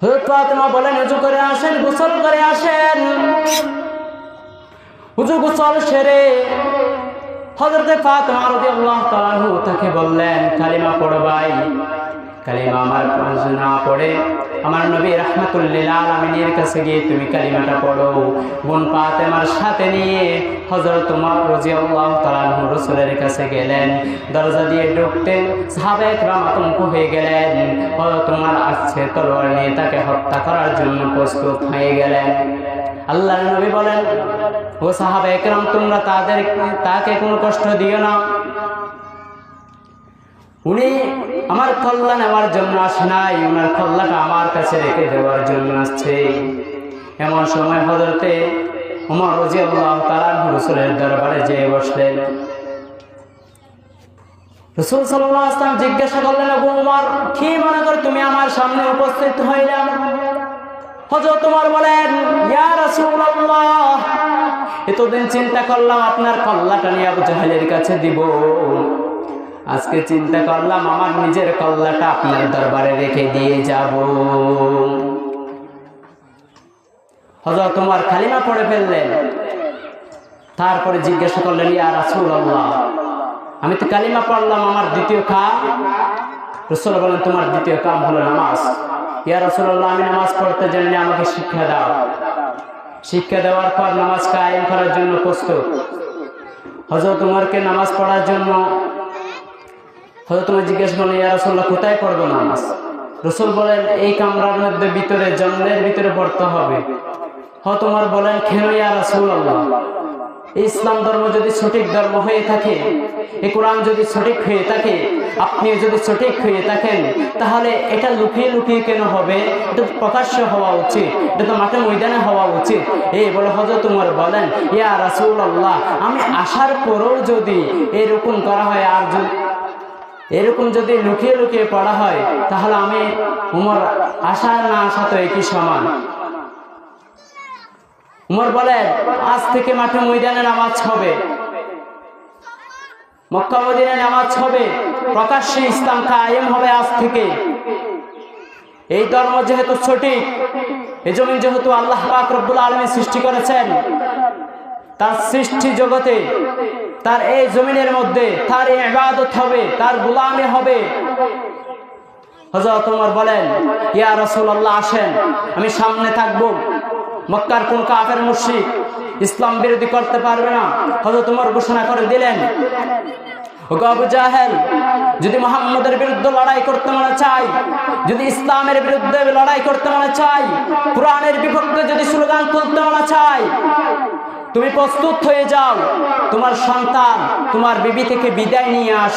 হযরত ফাতেমা বলেন ওযু করে আসেন, গোসল করে আসেন। ওযু গোসল সেরে হযরত ফাতেমা রাদিয়াল্লাহু তাআলা তাকে বললেন কালিমা পড়বাই। কালিমা আমার না পড়ে আমার নবী রাহমাতুল লিল আলামিনের কাছে গিয়ে তুমি কালিমাটা পড়ো। বোন ফাতেমার সাথে নিয়ে হযরত ওমর রাদিয়াল্লাহু তাআলা রাসূলের কাছে গেলেন। দরজা দিয়ে ঢুকতেন সাহাবায়ে কেরাম আতঙ্ক হয়ে গেলেন। হযরত ওমর আসছে তলোয়ার নিয়ে তাকে হত্যা করার জন্য প্রস্তুত হয়ে গেলেন। আল্লাহর নবী বলেন, ও সাহাবায়ে কেরাম তোমরা তাকে কোনো কষ্ট দিও না। উনি আমার কল্লা নেওয়ার জন্য আসে নাই, ওনার কল্লাটা আমার কাছে রেখে দেওয়ার জন্য আসছে। এমন সময় হযরতে ওমর রাদিয়াল্লাহু তাআলা রাসূলের দরবারে যেয়ে বসলেন। রাসূল সাল্লাল্লাহু আলাইহি ওয়াসাল্লাম জিজ্ঞাসা করলেন, আবু ওমর কি মনে করে তুমি আমার সামনে উপস্থিত হইলেন? হযরত ওমর বলেন, ইয়া রাসূলুল্লাহ, এতদিন চিন্তা করলাম আপনার কল্লাটা নিয়ে আবু জাহেলের কাছে দিব, আজকে চিন্তা করলাম আমার নিজের কল্লাটা আপনার দরবারে রেখে দিয়ে যাব। হযরত ওমর কালিমা পড়ে ফেললেন। তারপরে জিজ্ঞাসা করলেন, ইয়া রাসূলুল্লাহ, আমি তো কালিমা পড়লাম, আমার দ্বিতীয় কাম? রাসূল বলেন, তোমার দ্বিতীয় কাম হলো নামাজ। ইয়া রাসূলুল্লাহ, আমি নামাজ পড়তে জানি না, আমাকে শিক্ষা দাও। শিক্ষা দেওয়ার পর নামাজ কায়েম করার জন্য প্রস্তুত। হযরত ওমরকে নামাজ পড়ার জন্য হযরত ওমর জিজ্ঞেস করলেন, ইয়া রাসূলুল্লাহ, কোথায় পড়বো নামাজ? রাসূল বলেন, এই কামরার মধ্যে ভিতরে জঙ্গলের ভিতরে পড়তে হবে। হযরত ওমর বলেন, কেন ইয়া রাসূলুল্লাহ? ইসলাম ধর্ম যদি সঠিক ধর্ম হয়ে থাকে, এই কোরআন যদি সঠিক হয়ে থাকে, আপনি যদি সঠিক হয়ে থাকেন, তাহলে এটা লুকিয়ে লুকিয়ে কেন হবে? এটা প্রকাশ্য হওয়া উচিত, এটা তো মাঠে ময়দানে হওয়া উচিত। এই বলে হযরত ওমর বলেন, ইয়া রাসূলুল্লাহ, আমি আসার পরেও যদি এরকম করা হয়, আর এরকম যদি লুকিয়ে লুকিয়ে পড়া হয়, তাহলে আমি ওমর আসা না আসা তো একই সমান। ওমর বলেন, আজ থেকে মাঠে ময়দানে নামাজ হবে, মক্কা মদিনায় নামাজ হবে, প্রকাশ্যে ইসলাম কায়েম হবে আজ থেকে। এই ধর্ম যেহেতু সঠিক, এই জমিন যেহেতু আল্লাহ পাক রব্বুল আলামিন সৃষ্টি করেছেন, তার সৃষ্টি জগতে, তার এই জমিনের মধ্যে তার ইবাদত হবে, তার গোলামি হবে। হযরত ওমর বলেন, ইয়া রাসূলুল্লাহ, আসেন, আমি সামনে থাকবো। মক্কার কোন কাফের মুশরিক ইসলাম বিরোধী করতে পারবে না। হযরত ওমর ঘোষণা করে দিলেন, ও আবু জাহেল, যদি মুহাম্মদের বিরুদ্ধে লড়াই করতে মনে চাই, যদি ইসলামের বিরুদ্ধে লড়াই করতে মনে চাই, কোরআনের বিপক্ষে যদি স্লোগান তুলতে মনে চাই, তুমি প্রস্তুত হয়ে যাও, তোমার সন্তান তোমার বিবি থেকে বিদায় নিয়ে আসো।